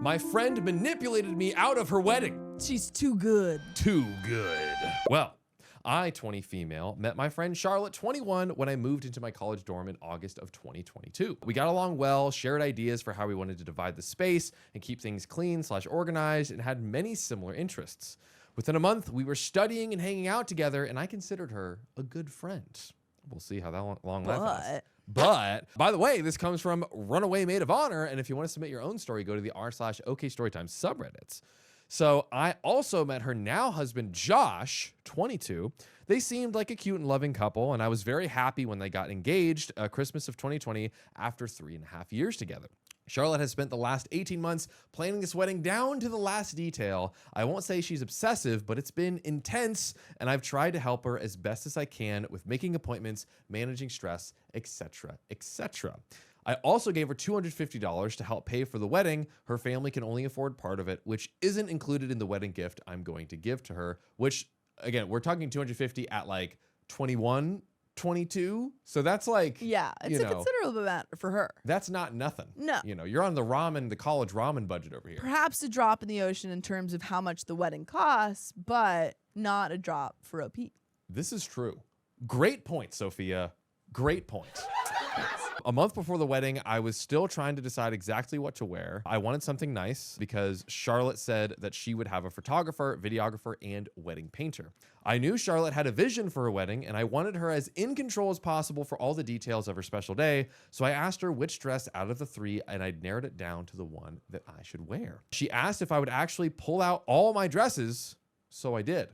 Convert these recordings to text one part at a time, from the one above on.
My friend manipulated me out of her wedding. She's too good. Too good. Well, I, 20 female, met my friend Charlotte, 21, when I moved into my college dorm in August of 2022. We got along well, shared ideas for how we wanted to divide the space and keep things clean/organized, and had many similar interests. Within a month, we were studying and hanging out together, and I considered her a good friend. We'll see how that long lasts. But, by the way, this comes from Runaway Maid of Honor, and if you want to submit your own story, go to the r/OKStorytime subreddits. So I also met her now husband, Josh, 22. They seemed like a cute and loving couple, and I was very happy when they got engaged Christmas of 2020 after 3.5 years together. Charlotte has spent the last 18 months planning this wedding down to the last detail. I won't say she's obsessive, but it's been intense, and I've tried to help her as best as I can with making appointments, managing stress, etc., etc. I also gave her $250 to help pay for the wedding. Her family can only afford part of it, which isn't included in the wedding gift I'm going to give to her, which, again, we're talking $250 at like 21, 22. So that's like, yeah, it's a considerable amount for her. That's not nothing. No. You know, you're on the college ramen budget over here. Perhaps a drop in the ocean in terms of how much the wedding costs, but not a drop for OP. This is true. Great point, Sophia. Great point. A month before the wedding, I was still trying to decide exactly what to wear. I wanted something nice because Charlotte said that she would have a photographer, videographer, and wedding painter. I knew Charlotte had a vision for her wedding, and I wanted her as in control as possible for all the details of her special day, so I asked her which dress out of the 3, and I narrowed it down to the one that I should wear. She asked if I would actually pull out all my dresses, so I did.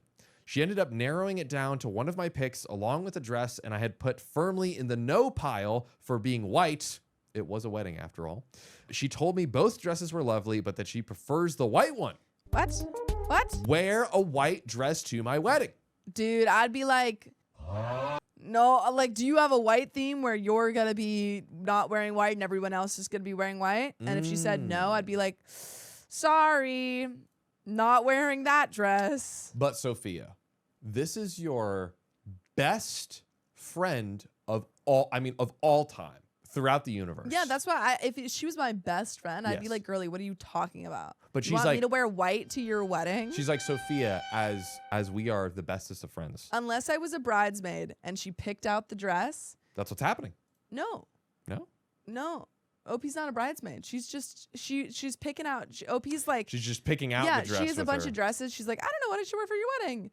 She ended up narrowing it down to one of my picks along with a dress, and I had put firmly in the no pile for being white. It was a wedding after all. She told me both dresses were lovely, but that she prefers the white one. What? Wear a white dress to my wedding. Dude, I'd be like, no, like, do you have a white theme where you're going to be not wearing white and everyone else is going to be wearing white? And if she said no, I'd be like, sorry, not wearing that dress. But Sophia, this is your best friend of all time throughout the universe. Yeah, that's why if she was my best friend, I'd be like, girly, what are you talking about? But you she's want like, me to wear white to your wedding? She's like, Sophia, as we are the bestest of friends. Unless I was a bridesmaid and she picked out the dress. That's what's happening. No. OP's not a bridesmaid. She's just she's picking out. OP's like, she's just picking out the dress. She has a bunch of dresses. She's like, I don't know what I should wear for your wedding.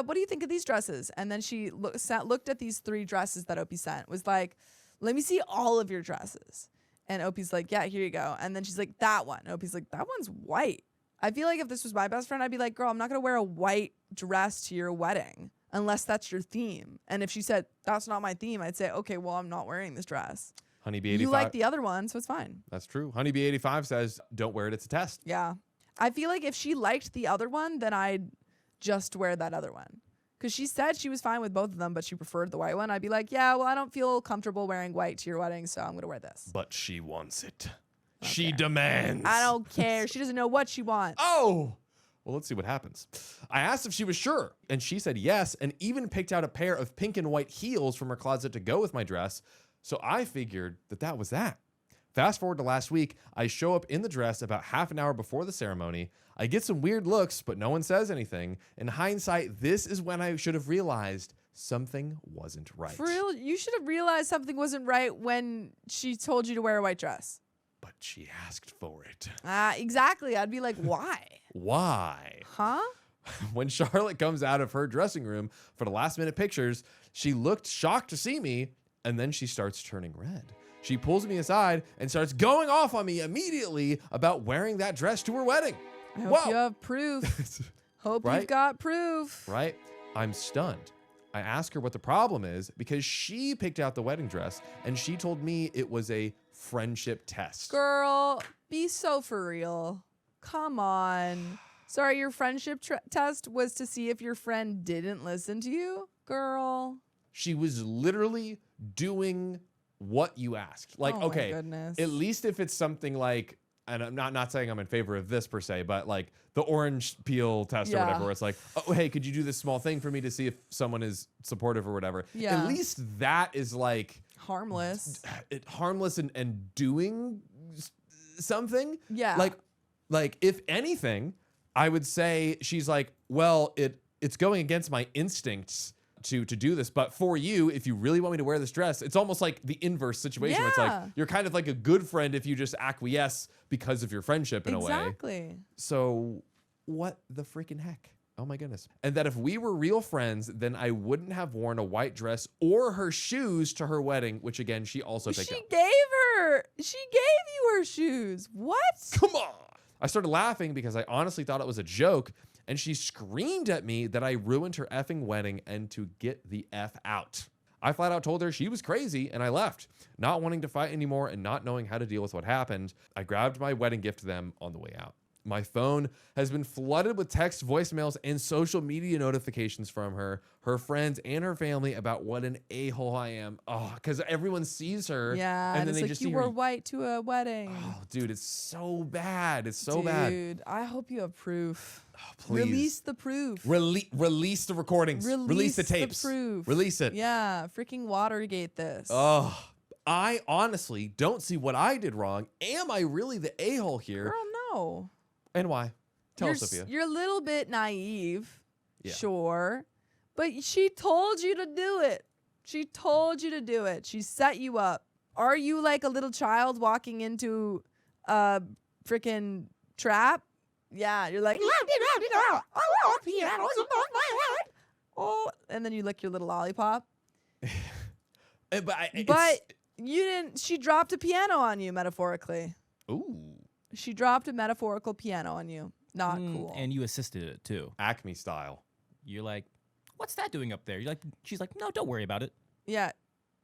What do you think of these dresses? And then she looked at these 3 dresses that OP sent. Was like, let me see all of your dresses. And OP's like, yeah, here you go. And then she's like, that one. OP's like, that one's white. I feel like if this was my best friend, I'd be like, girl, I'm not gonna wear a white dress to your wedding unless that's your theme. And if she said that's not my theme, I'd say, okay, well, I'm not wearing this dress. Honeybee85. You like the other one, so it's fine. That's true. Honeybee85 says, don't wear it, it's a test. Yeah. I feel like if she liked the other one, then I'd just wear that other one. Because she said she was fine with both of them, but she preferred the white one. I'd be like, yeah, well, I don't feel comfortable wearing white to your wedding, so I'm going to wear this. But she wants it. She demands. I don't care. She doesn't know what she wants. Oh! Well, let's see what happens. I asked if she was sure, and she said yes, and even picked out a pair of pink and white heels from her closet to go with my dress. So I figured that was that. Fast forward to last week, I show up in the dress about half an hour before the ceremony. I get some weird looks, but no one says anything. In hindsight, this is when I should have realized something wasn't right. For real? You should have realized something wasn't right when she told you to wear a white dress. But she asked for it. Exactly. I'd be like, why? Why? Huh? When Charlotte comes out of her dressing room for the last minute pictures, she looked shocked to see me, and then she starts turning red. She pulls me aside and starts going off on me immediately about wearing that dress to her wedding. I hope you have proof. Hope you've got proof. Right? I'm stunned. I ask her what the problem is because she picked out the wedding dress and she told me it was a friendship test. Girl, be so for real. Come on. Sorry, your friendship test was to see if your friend didn't listen to you? Girl. She was literally doing what you asked. Like, oh okay, my goodness. At least if it's something like, and I'm not saying I'm in favor of this per se, but like the orange peel test or whatever, where it's like, oh, hey, could you do this small thing for me to see if someone is supportive or whatever? Yeah. At least that is like harmless. Harmless and doing something. Yeah. Like Like, if anything, I would say she's like, well, it's going against my instincts to do this, but for you, if you really want me to wear this dress, it's almost like the inverse situation where it's like you're kind of like a good friend if you just acquiesce because of your friendship in a way. Exactly. So what the freaking heck? Oh my goodness. And that if we were real friends, then I wouldn't have worn a white dress or her shoes to her wedding, which again, she also picked up. She gave you her shoes. What? Come on. I started laughing because I honestly thought it was a joke, and she screamed at me that I ruined her effing wedding and to get the F out. I flat out told her she was crazy, and I left, not wanting to fight anymore and not knowing how to deal with what happened. I grabbed my wedding gift to them on the way out. My phone has been flooded with text, voicemails, and social media notifications from her friends, and her family about what an a-hole I am. Oh, because everyone sees her. Yeah, and then it's they like just you see wore her. white to a wedding. Oh, dude, it's so bad. It's so bad. Dude, I hope you have proof. Oh, please. Release the proof. Release the recordings. Release the tapes. proof. Release it. Yeah, freaking Watergate this. Oh, I honestly don't see what I did wrong. Am I really the a-hole here? Girl, no. And why? Tell you're, us, Sophia. You're a little bit naive, Yeah. sure, but she told you to do it. She told you to do it. She set you up. Are you like a little child walking into a freaking trap? Yeah, you're like, oh, and then you lick your little lollipop. But you didn't. She dropped a piano on you, metaphorically. Ooh. She dropped a metaphorical piano on you. Not cool. And you assisted it too. Acme style. You're like, what's that doing up there? You're like, she's like, no, don't worry about it. Yeah,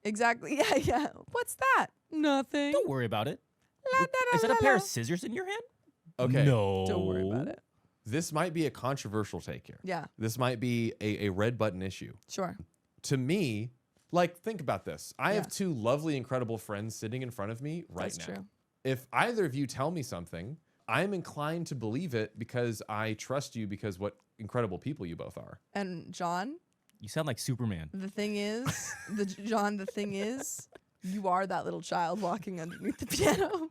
exactly. Yeah. What's that? Nothing. Don't worry about it. La, da, da, Is that a la, pair la. of scissors in your hand? Okay. No. Don't worry about it. This might be a controversial take here. Yeah, This might be a red button issue. sure. To me, like, think about this. I have Yeah. two lovely, incredible friends sitting in front of me right That's now. true. If either of you tell me something, I'm inclined to believe it because I trust you because what incredible people you both are. And John, You sound like Superman. the thing is, the thing is, you are that little child walking underneath the piano.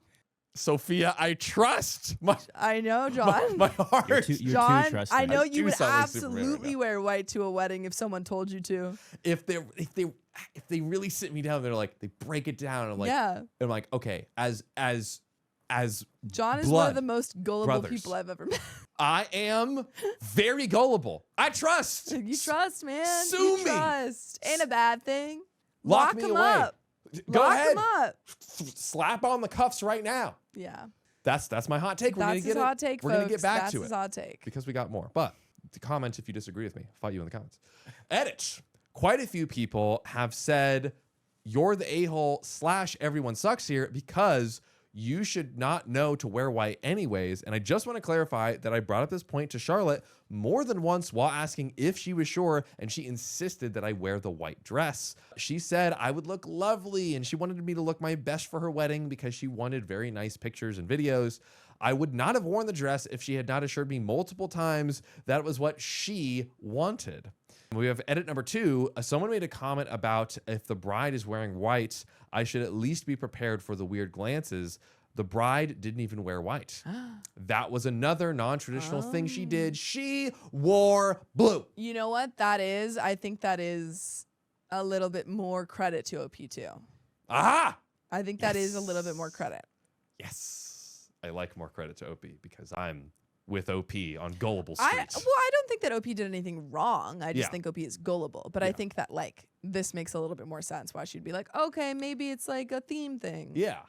Sophia, I trust I know, John. my heart. You're too John, trusting. I know I you do would sound like Superman right absolutely now. wear white to a wedding if someone told you to. If they really sit me down, they're like, they break it down. I'm like, Yeah. I'm like, okay, as John is one blood of the most gullible brothers. people I've ever met. I am very gullible. I trust. You trust, man. Sue you me. trust. Ain't a bad thing. Lock Lock me him away. up. Go Lock ahead. him up. Slap on the cuffs right now. Yeah. That's my hot take. We're gonna That's get his hot take, We're folks. gonna get back That's to his it hot take. because we got more. But to comment if you disagree with me, I'll fight you in the comments. Edit. Quite a few people have said you're the a-hole / everyone sucks here because you should not know to wear white anyways. And I just want to clarify that I brought up this point to Charlotte more than once while asking if she was sure, and she insisted that I wear the white dress. She said I would look lovely, and she wanted me to look my best for her wedding because she wanted very nice pictures and videos. I would not have worn the dress if she had not assured me multiple times that it was what she wanted. We have edit number 2. Someone made a comment about if the bride is wearing white, I should at least be prepared for the weird glances. The bride didn't even wear white. That was another non-traditional thing she did. She wore blue. You know what that is? I think that is a little bit more credit to OP too. Aha! I think that is a little bit more credit. Yes. I like more credit to OP because I'm with OP on gullible I streets. don't think that OP did anything wrong. I just Yeah. think OP is gullible. But I think that like this makes a little bit more sense why she'd be like, okay, maybe it's like a theme thing. Yeah.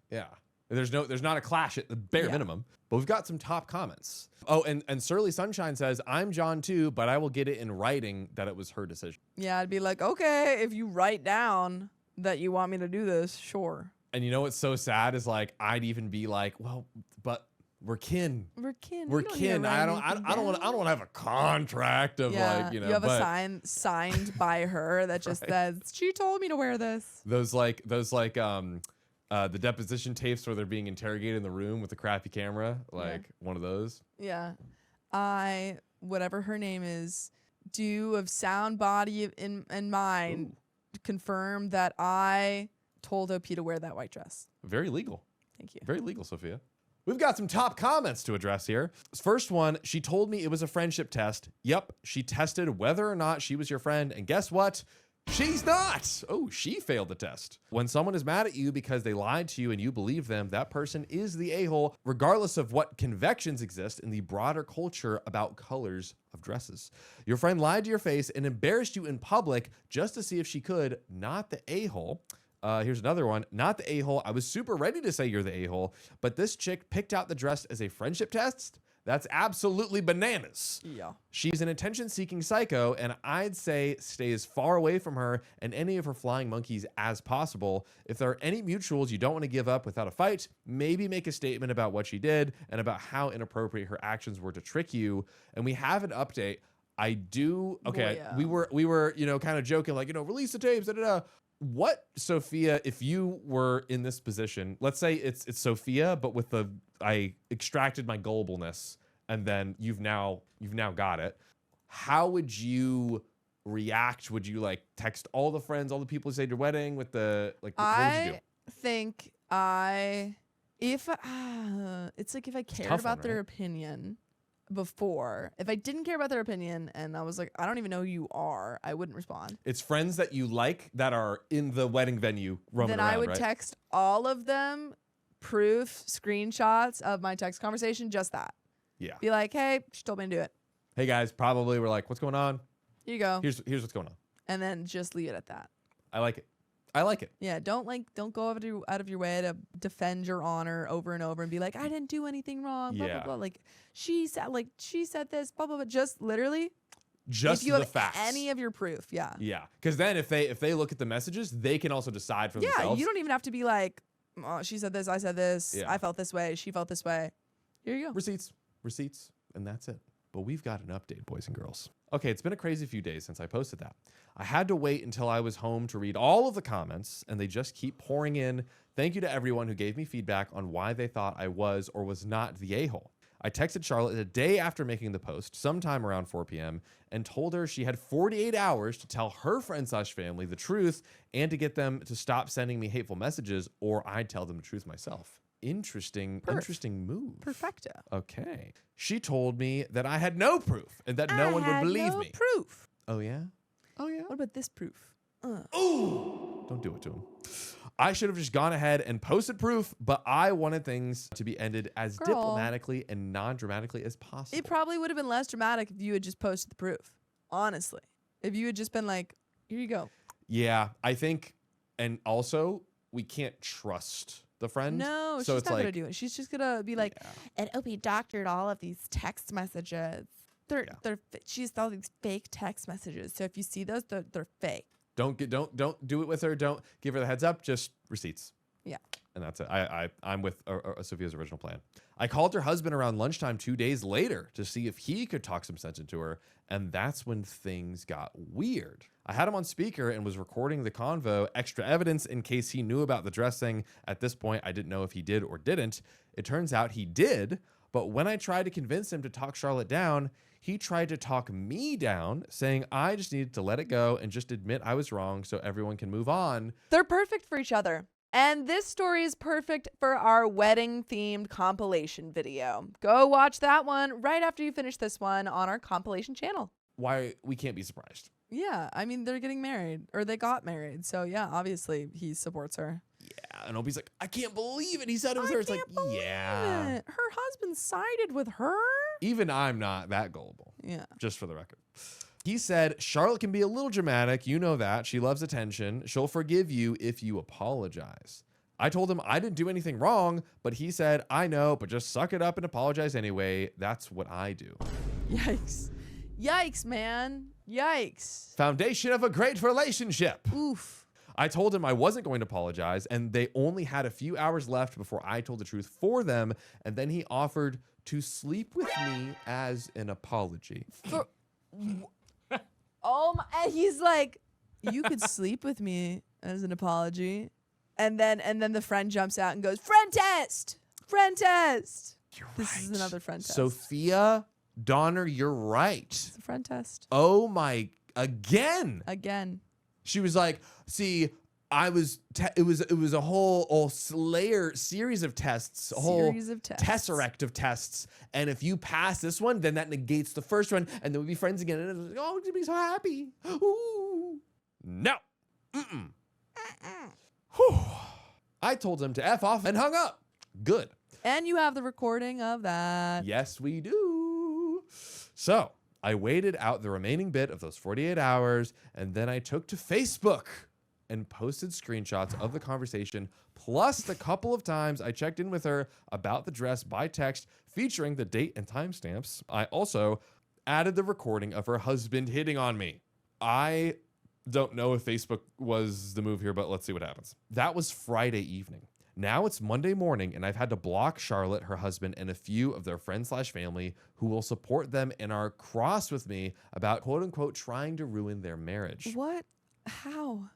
Yeah. There's not a clash at the bare minimum. But we've got some top comments. Oh, and Surly Sunshine says, I'm John too, but I will get it in writing that it was her decision. Yeah, I'd be like, okay, if you write down that you want me to do this, sure. And you know what's so sad is like I'd even be like, well, but we're kin. We're kin. We're You don't need to kin. write I don't anything want down. to have a contract of like, you know, you have but a sign signed by her that just says she told me to wear this. those the deposition tapes where they're being interrogated in the room with the crappy camera, like one of those. Yeah, I whatever her name is, do of sound body in mind confirm that I told OP to wear that white dress. Very legal. Thank you. Very legal, Sophia. We've got some top comments to address here. First one, she told me it was a friendship test. Yep, she tested whether or not she was your friend, and guess what? She's not. Oh, she failed the test. When someone is mad at you because they lied to you and you believe them, that person is the a-hole, regardless of what convections exist in the broader culture about colors of dresses. Your friend lied to your face and embarrassed you in public just to see if she could, not the a-hole. Here's another one. Not the a-hole. I was super ready to say you're the a-hole, but this chick picked out the dress as a friendship test? That's absolutely bananas. Yeah. She's an attention-seeking psycho, and I'd say stay as far away from her and any of her flying monkeys as possible. If there are any mutuals you don't want to give up without a fight, maybe make a statement about what she did and about how inappropriate her actions were to trick you. And we have an update. I do. Okay, Boy, yeah. we were kind of joking, like, release the tapes. Da, da, da. What, Sophia, if you were in this position, let's say it's Sophia, but with I extracted my gullibility and then you've now got it. How would you react? Would you like text all the friends, all the people who stayed at your wedding with the, like, what would you do? Think it's like if I cared tough about one, their right? opinion before, if I didn't care about their opinion and I was like, I don't even know who you are, I wouldn't respond. It's friends that you like that are in the wedding venue roaming Then around, I would right? text all of them proof screenshots of my text conversation, just that. Yeah. Be like, hey, she told me to do it. Hey guys, probably we're like, what's going on? Here you go. Here's what's going on. And then just leave it at that. I like it. I like it. Yeah, don't go out of your way to defend your honor over and over and be like, I didn't do anything wrong, blah, Yeah. blah, blah. Like, she said this, blah, blah, blah. Just literally, Just if you the have facts. any of your proof, yeah. Yeah, because then if they look at the messages, they can also decide for Yeah, themselves. you don't even have to be like, oh, she said this, I said this, Yeah. I felt this way, she felt this way. Here you go. Receipts, and that's it. But we've got an update, boys and girls. Okay, it's been a crazy few days since I posted that. I had to wait until I was home to read all of the comments, and they just keep pouring in. Thank you to everyone who gave me feedback on why they thought I was or was not the a-hole. I texted Charlotte a day after making the post, sometime around 4 p.m., and told her she had 48 hours to tell her friends/family the truth and to get them to stop sending me hateful messages, or I'd tell them the truth myself. Interesting move. Perfecto. Okay. She told me that I had no proof and that no one would believe me. Proof. Oh, yeah? Oh, yeah? What about this proof? Ooh! Don't do it to him. I should have just gone ahead and posted proof, but I wanted things to be ended as Girl. diplomatically and non-dramatically as possible. It probably would have been less dramatic if you had just posted the proof. Honestly. If you had just been like, here you go. Yeah, I think, and also, we can't trust the friend. No, so she's it's not like, gonna do it. She's just gonna be like, yeah. and Opie doctored all of these text messages. She used all these fake text messages. So if you see those, they're fake. Don't do it with her. Don't give her the heads up. Just receipts. Yeah. And that's it. I'm with Sophia's original plan. I called her husband around lunchtime 2 days later to see if he could talk some sense into her, and that's when things got weird. I had him on speaker and was recording the convo, extra evidence in case he knew about the dress thing. At this point, I didn't know if he did or didn't. It turns out he did, but when I tried to convince him to talk Charlotte down, he tried to talk me down, saying I just needed to let it go and just admit I was wrong so everyone can move on. They're perfect for each other. And this story is perfect for our wedding-themed compilation video. Go watch that one right after you finish this one on our compilation channel. Why we can't be surprised. Yeah, I mean, they're getting married, or they got married. So, yeah, obviously, he supports her. Yeah, and Opie's like, I can't believe it. He said it was her. It's like, yeah. It. Her husband sided with her? Even I'm not that gullible. Yeah. Just for the record. He said, Charlotte can be a little dramatic. You know that. She loves attention. She'll forgive you if you apologize. I told him I didn't do anything wrong, but he said, I know, but just suck it up and apologize anyway. That's what I do. Yikes. Yikes, man. Yikes. Foundation of a great relationship. Oof. I told him I wasn't going to apologize, and they only had a few hours left before I told the truth for them, and then he offered to sleep with me as an apology. Oh my, and he's like, you could sleep with me as an apology. And then the friend jumps out and goes, friend test. This is another friend test. Sophia Donner, you're right. It's a friend test. Oh my, again. Again. She was like, see, it was a whole series of tests, a whole Series of tests. tesseract of tests. And if you pass this one, then that negates the first one, and then we'll be friends again. And it's like, oh, you'd be so happy. Ooh. No. Mm-mm. Whew. I told him to F off and hung up. Good. And you have the recording of that. Yes, we do. So I waited out the remaining bit of those 48 hours, and then I took to Facebook and posted screenshots of the conversation, plus the couple of times I checked in with her about the dress by text, featuring the date and timestamps. I also added the recording of her husband hitting on me. I don't know if Facebook was the move here, but let's see what happens. That was Friday evening. Now it's Monday morning, and I've had to block Charlotte, her husband, and a few of their friends/family who will support them and are cross with me about quote unquote trying to ruin their marriage. What? How?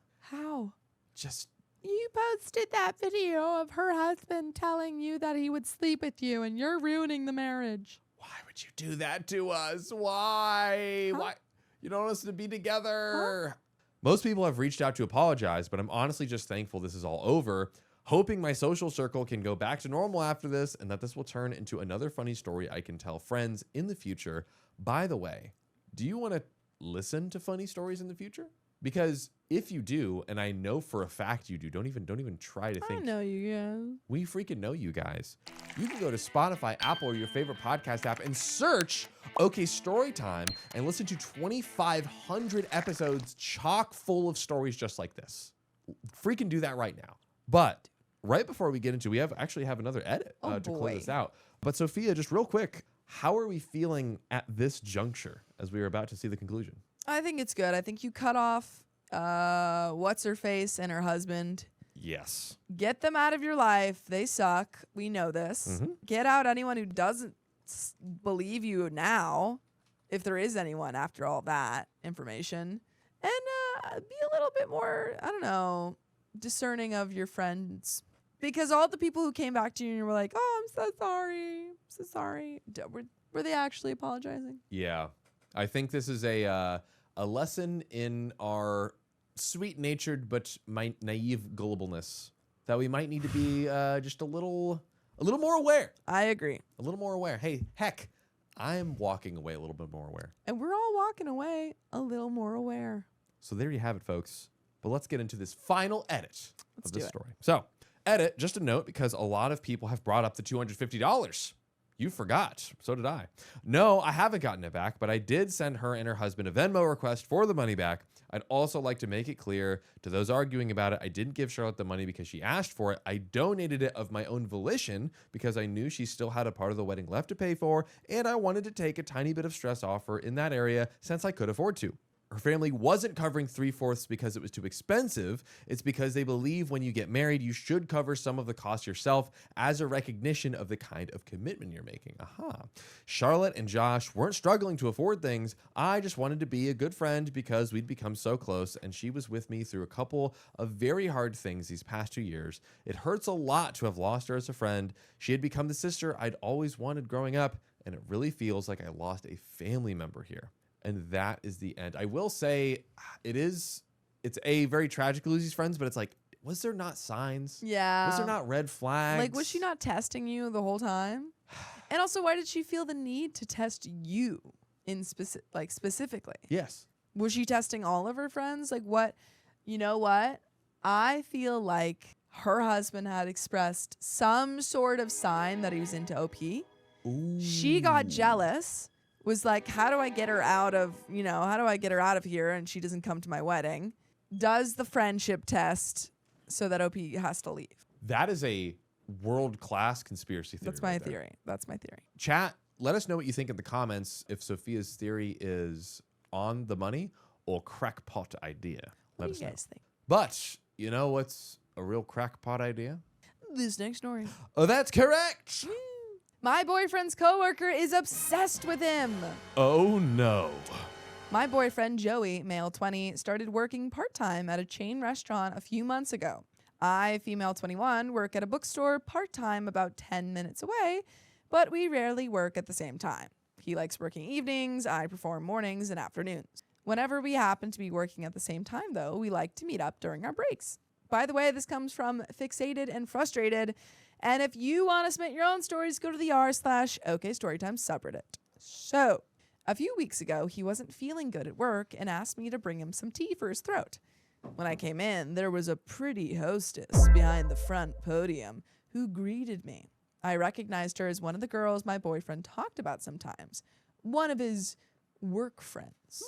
Just You posted that video of her husband telling you that he would sleep with you, and you're ruining the marriage. why would you do that to us? Why? Huh? Why? You don't want us to be together. Most people have reached out to apologize, but I'm honestly just thankful this is all over, hoping my social circle can go back to normal after this and that this will turn into another funny story I can tell friends in the future. By the way, do you want to listen to funny stories in the future? Because if you do, and I know for a fact you do, don't even try to think. I know you guys. We freaking know you guys. You can go to Spotify, Apple, or your favorite podcast app and search OK Storytime and listen to 2,500 episodes chock full of stories just like this. Freaking do that right now. But right before we get into, we actually have another edit to close this out. But Sophia, just real quick, how are we feeling at this juncture as we are about to see the conclusion? I think it's good. I think you cut off what's her face and her husband. Yes. Get them out of your life. They suck. We know this. Mm-hmm. Get out anyone who doesn't believe you now, if there is anyone after all that information, and be a little bit more, I don't know, discerning of your friends. Because all the people who came back to you and were like, oh, I'm so sorry. I'm so sorry. Were they actually apologizing? Yeah. I think this is a lesson in our sweet-natured but naive gullibleness that we might need to be just a little more aware. I agree. A little more aware. Hey, heck, I'm walking away a little bit more aware. And we're all walking away a little more aware. So there you have it, folks. But let's get into this final edit of do this it. story. So, edit, just a note, because a lot of people have brought up the $250. You forgot. So did I. No, I haven't gotten it back, but I did send her and her husband a Venmo request for the money back. I'd also like to make it clear to those arguing about it, I didn't give Charlotte the money because she asked for it. I donated it of my own volition because I knew she still had a part of the wedding left to pay for, and I wanted to take a tiny bit of stress off her in that area since I could afford to. Her family wasn't covering 3/4 because it was too expensive. It's because they believe when you get married, you should cover some of the costs yourself as a recognition of the kind of commitment you're making. Aha. Charlotte and Josh weren't struggling to afford things. I just wanted to be a good friend because we'd become so close, and she was with me through a couple of very hard things these past 2 years. It hurts a lot to have lost her as a friend. She had become the sister I'd always wanted growing up, and it really feels like I lost a family member here. And that is the end. I will say it's a very tragic to lose these friends, but it's like, was there not signs? Yeah. Was there not red flags? Like, was she not testing you the whole time? And also, why did she feel the need to test you specifically? Yes. Was she testing all of her friends? Like, what? You know what? I feel like her husband had expressed some sort of sign that he was into OP. Ooh. She got jealous. Was like, how do I get her out of here and she doesn't come to my wedding? Does the friendship test so that OP has to leave. That is a world-class conspiracy theory. That's my right there. theory. That's my theory. Chat, let us know what you think in the comments if Sophia's theory is on the money or crackpot idea. What Let do us you know. guys think? But you know what's a real crackpot idea? This next story. Oh, that's correct. My boyfriend's coworker is obsessed with him. Oh, no. My boyfriend, Joey, male 20, started working part-time at a chain restaurant a few months ago. I, female 21, work at a bookstore part-time about 10 minutes away, but we rarely work at the same time. He likes working evenings, I perform mornings and afternoons. Whenever we happen to be working at the same time, though, we like to meet up during our breaks. By the way, this comes from Fixated and Frustrated. And if you want to submit your own stories, go to the r/OKStorytime subreddit. So, a few weeks ago, he wasn't feeling good at work and asked me to bring him some tea for his throat. When I came in, there was a pretty hostess behind the front podium who greeted me. I recognized her as one of the girls my boyfriend talked about sometimes, one of his work friends.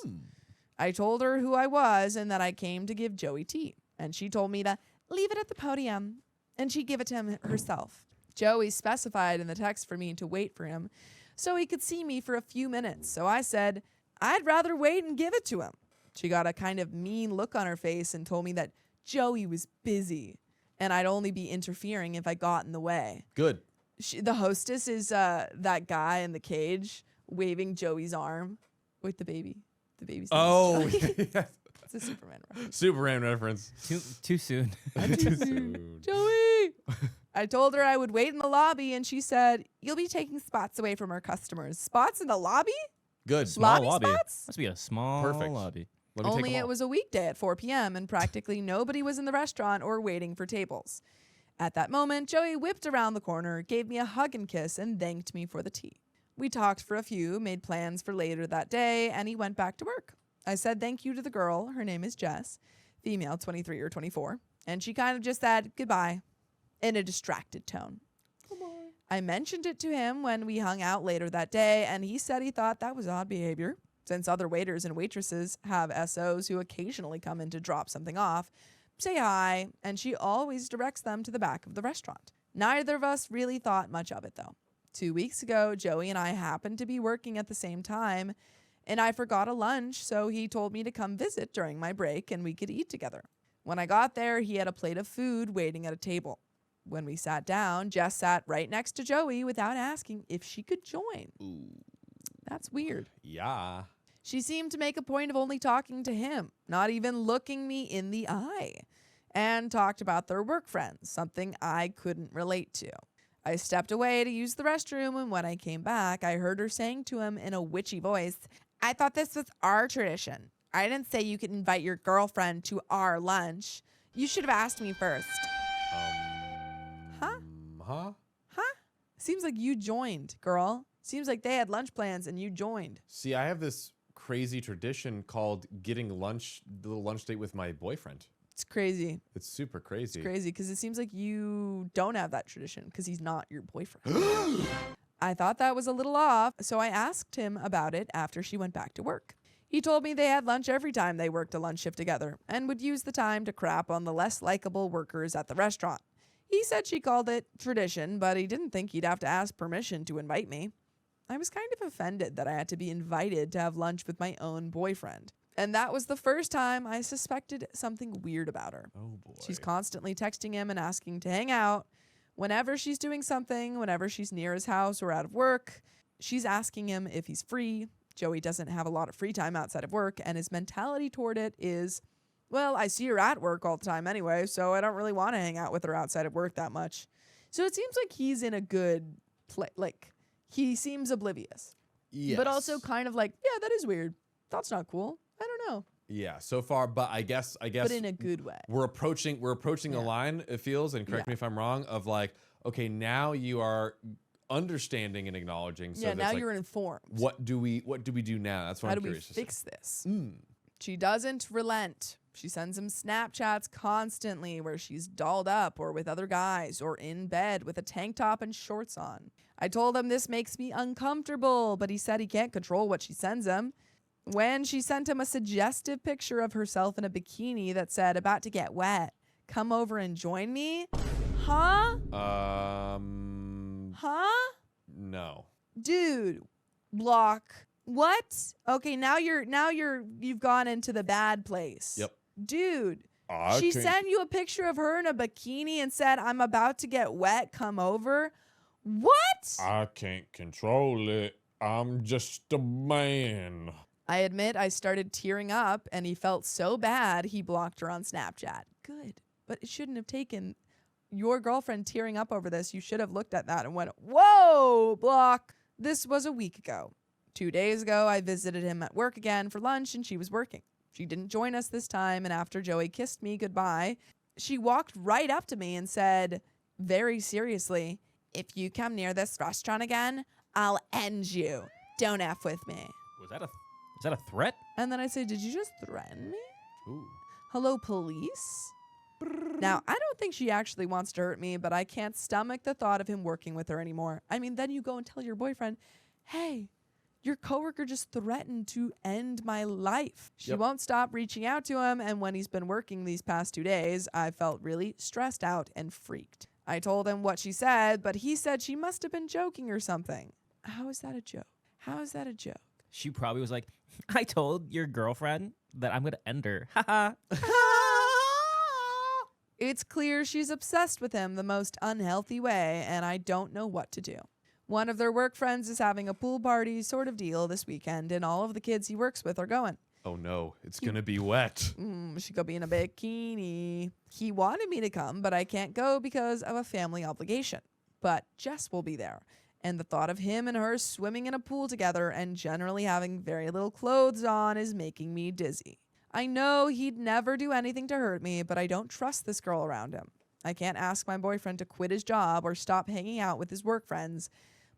I told her who I was and that I came to give Joey tea, and she told me to leave it at the podium, and she'd give it to him herself. Joey specified in the text for me to wait for him so he could see me for a few minutes, so I said I'd rather wait and give it to him. She got a kind of mean look on her face and told me that Joey was busy and I'd only be interfering if I got in the way. Good. The hostess is that guy in the cage waving Joey's arm with the baby. The baby's name is Joey. It's a Superman reference. Superman reference. Too soon. Too soon. Joey! I told her I would wait in the lobby, and she said, you'll be taking spots away from our customers. Spots in the lobby? Good. Small Lobby lobby. spots? Must be a small Perfect. lobby. Let me take Only them it all. was a weekday at 4 p.m. and practically nobody was in the restaurant or waiting for tables. At that moment, Joey whipped around the corner, gave me a hug and kiss, and thanked me for the tea. We talked for a few, made plans for later that day, and he went back to work. I said thank you to the girl. Her name is Jess, female, 23 or 24, and she kind of just said goodbye in a distracted tone. Goodbye. I mentioned it to him when we hung out later that day, and he said he thought that was odd behavior, since other waiters and waitresses have SOs who occasionally come in to drop something off, say hi, and she always directs them to the back of the restaurant. Neither of us really thought much of it, though. 2 weeks ago, Joey and I happened to be working at the same time, and I forgot a lunch, so he told me to come visit during my break and we could eat together. When I got there, he had a plate of food waiting at a table. When we sat down, Jess sat right next to Joey without asking if she could join. Ooh. That's weird. Yeah. She seemed to make a point of only talking to him, not even looking me in the eye, and talked about their work friends, something I couldn't relate to. I stepped away to use the restroom, and when I came back, I heard her saying to him in a witchy voice, I thought this was our tradition. I didn't say you could invite your girlfriend to our lunch. You should have asked me first. Huh? Huh? Seems like you joined, girl. Seems like they had lunch plans and you joined. See, I have this crazy tradition called getting lunch, the little lunch date with my boyfriend. It's crazy. It's super crazy. It's crazy because it seems like you don't have that tradition because he's not your boyfriend. I thought that was a little off, so I asked him about it after she went back to work. He told me they had lunch every time they worked a lunch shift together and would use the time to crap on the less likable workers at the restaurant. He said she called it tradition, but he didn't think he'd have to ask permission to invite me. I was kind of offended that I had to be invited to have lunch with my own boyfriend. And that was the first time I suspected something weird about her. Oh, boy. She's constantly texting him and asking to hang out. Whenever she's doing something, whenever she's near his house or out of work, she's asking him if he's free. Joey doesn't have a lot of free time outside of work, and his mentality toward it is, well, I see her at work all the time anyway, so I don't really want to hang out with her outside of work that much. So it seems like he's in a good place. Like, he seems oblivious. Yes. But also kind of like, yeah, that is weird. That's not cool. I don't know. Yeah, so far, but I guess But in a good way. we're approaching a Yeah. line, it feels, and correct Yeah. me if I'm wrong, of like, okay, now you are understanding and acknowledging. So Yeah, that's now like, you're informed. what do we do now? That's what How I'm do we curious to see. fix this? Mm. She doesn't relent. She sends him Snapchats constantly where she's dolled up or with other guys or in bed with a tank top and shorts on. I told him this makes me uncomfortable, but he said he can't control what she sends him. When she sent him a suggestive picture of herself in a bikini that said, about to get wet, come over and join me? Huh? Huh? No. Dude, block. What? Okay, now you've gone into the bad place. Yep. Dude, I she can't- sent you a picture of her in a bikini and said, I'm about to get wet, come over. What? I can't control it. I'm just a man. I admit I started tearing up and he felt so bad he blocked her on Snapchat. Good. But it shouldn't have taken your girlfriend tearing up over this. You should have looked at that and went, whoa, block. This was a week ago. 2 days ago, I visited him at work again for lunch and she was working. She didn't join us this time, and after Joey kissed me goodbye, She walked right up to me and said, very seriously, "If you come near this restaurant again, I'll end you. Don't F with me." Is that a threat? And then I said, "Did you just threaten me? Ooh. Hello, police?" Now, I don't think she actually wants to hurt me, but I can't stomach the thought of him working with her anymore. I mean, then you go and tell your boyfriend, "Hey, your coworker just threatened to end my life." She Yep. won't stop reaching out to him, and when he's been working these past 2 days, I felt really stressed out and freaked. I told him what she said, but he said she must have been joking or something. How is that a joke? How is that a joke? She probably was like, "I told your girlfriend that I'm gonna end her." Haha. It's clear she's obsessed with him the most unhealthy way, and I don't know what to do. One of their work friends is having a pool party sort of deal this weekend, and all of the kids he works with are going. Oh no, it's gonna be wet. She could be in a bikini. He wanted me to come, but I can't go because of a family obligation. But Jess will be there, and the thought of him and her swimming in a pool together and generally having very little clothes on is making me dizzy. I know he'd never do anything to hurt me, but I don't trust this girl around him. I can't ask my boyfriend to quit his job or stop hanging out with his work friends.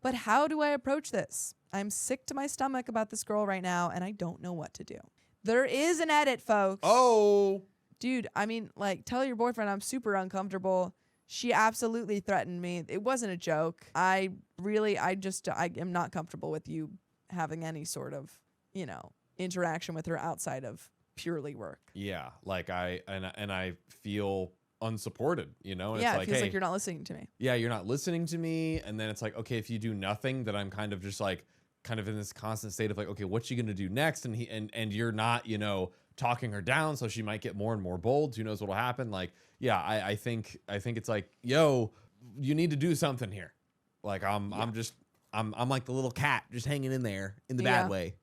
But how do I approach this? I'm sick to my stomach about this girl right now, and I don't know what to do. There is an edit, folks. Oh. Dude, I mean, like, tell your boyfriend I'm super uncomfortable. She absolutely threatened me. It wasn't a joke. I am not comfortable with you having any sort of, interaction with her outside of purely work. Yeah, like I feel unsupported, And Yeah, it's it feels hey, like you're not listening to me. yeah, you're not listening to me. And then it's like, okay, if you do nothing, then I'm kind of just like, kind of in this constant state of like, okay, what's she gonna do next? And you're not, talking her down, so she might get more and more bold. Who knows what'll happen? Like, yeah, I think it's like, yo, you need to do something here. Like I'm like the little cat just hanging in there in the bad way,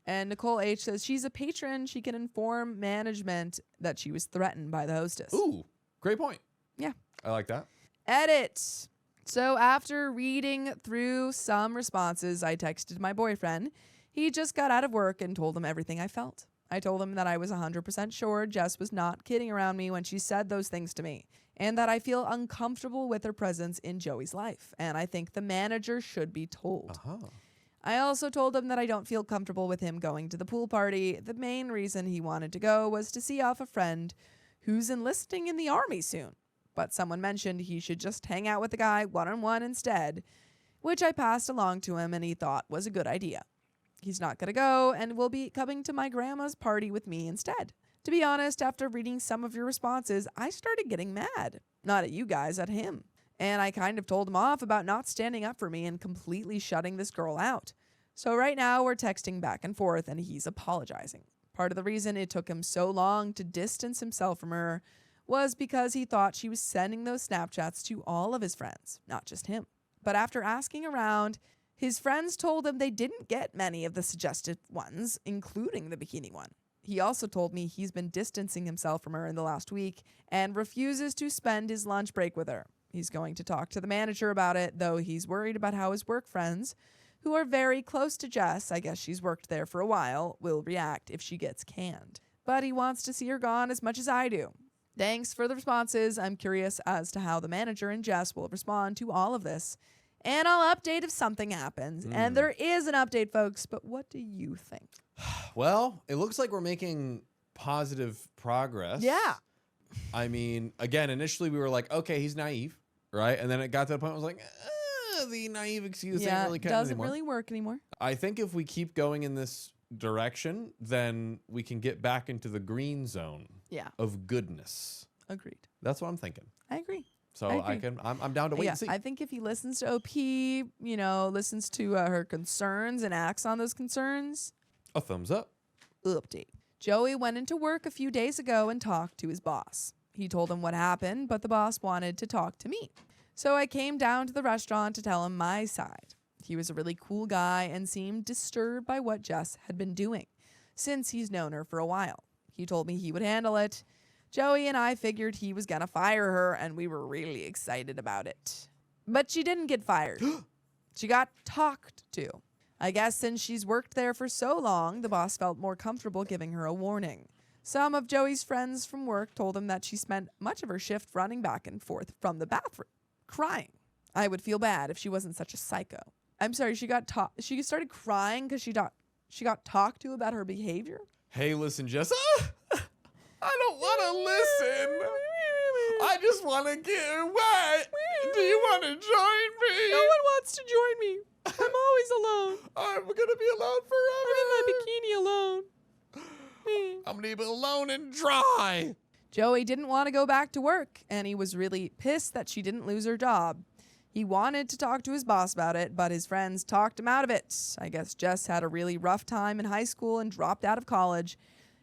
And Nicole H says she's a patron. She can inform management that she was threatened by the hostess. Ooh, great point. Yeah. I like that. Edit. So after reading through some responses, I texted my boyfriend. He just got out of work and told him everything I felt. I told him that I was 100% sure Jess was not kidding around me when she said those things to me, and that I feel uncomfortable with her presence in Joey's life, and I think the manager should be told. Uh-huh. I also told him that I don't feel comfortable with him going to the pool party. The main reason he wanted to go was to see off a friend who's enlisting in the army soon. But someone mentioned he should just hang out with the guy one-on-one instead, which I passed along to him and he thought was a good idea. He's not going to go and will be coming to my grandma's party with me instead. To be honest, after reading some of your responses, I started getting mad. Not at you guys, at him. And I kind of told him off about not standing up for me and completely shutting this girl out. So right now we're texting back and forth and he's apologizing. Part of the reason it took him so long to distance himself from her was because he thought she was sending those Snapchats to all of his friends, not just him. But after asking around, his friends told him they didn't get many of the suggested ones, including the bikini one. He also told me he's been distancing himself from her in the last week and refuses to spend his lunch break with her. He's going to talk to the manager about it, though he's worried about how his work friends, who are very close to Jess, I guess she's worked there for a while, will react if she gets canned. But he wants to see her gone as much as I do. Thanks for the responses. I'm curious as to how the manager and Jess will respond to all of this. And I'll update if something happens. And there is an update, folks, but what do you think? Well, it looks like we're making positive progress. Yeah. I mean, again, initially we were like, okay, he's naive, right? And then it got to the point where I was like, the naive excuse ain't really cutting doesn't anymore. really work anymore. I think if we keep going in this direction, then we can get back into the green zone Yeah. of goodness. Agreed. That's what I'm thinking. I agree. So I agree. I'm down to wait and see. I think if he listens to OP, listens to her concerns and acts on those concerns, A thumbs up. update. Joey went into work a few days ago and talked to his boss. He told him what happened, but the boss wanted to talk to me. So I came down to the restaurant to tell him my side. He was a really cool guy and seemed disturbed by what Jess had been doing, since he's known her for a while. He told me he would handle it. Joey and I figured he was gonna fire her, and we were really excited about it. But she didn't get fired. She got talked to. I guess since she's worked there for so long, the boss felt more comfortable giving her a warning. Some of Joey's friends from work told him that she spent much of her shift running back and forth from the bathroom, crying. I would feel bad if she wasn't such a psycho. I'm sorry, she started crying because she got talked to about her behavior. Hey, listen, Jess. I don't want to listen. I just want to get away. Do you want to join me? No one wants to join me. I'm always alone. I'm going to be alone forever. I'm in my bikini alone. I'm going to be alone and dry. Joey didn't want to go back to work, and he was really pissed that she didn't lose her job. He wanted to talk to his boss about it, but his friends talked him out of it. I guess Jess had a really rough time in high school and dropped out of college,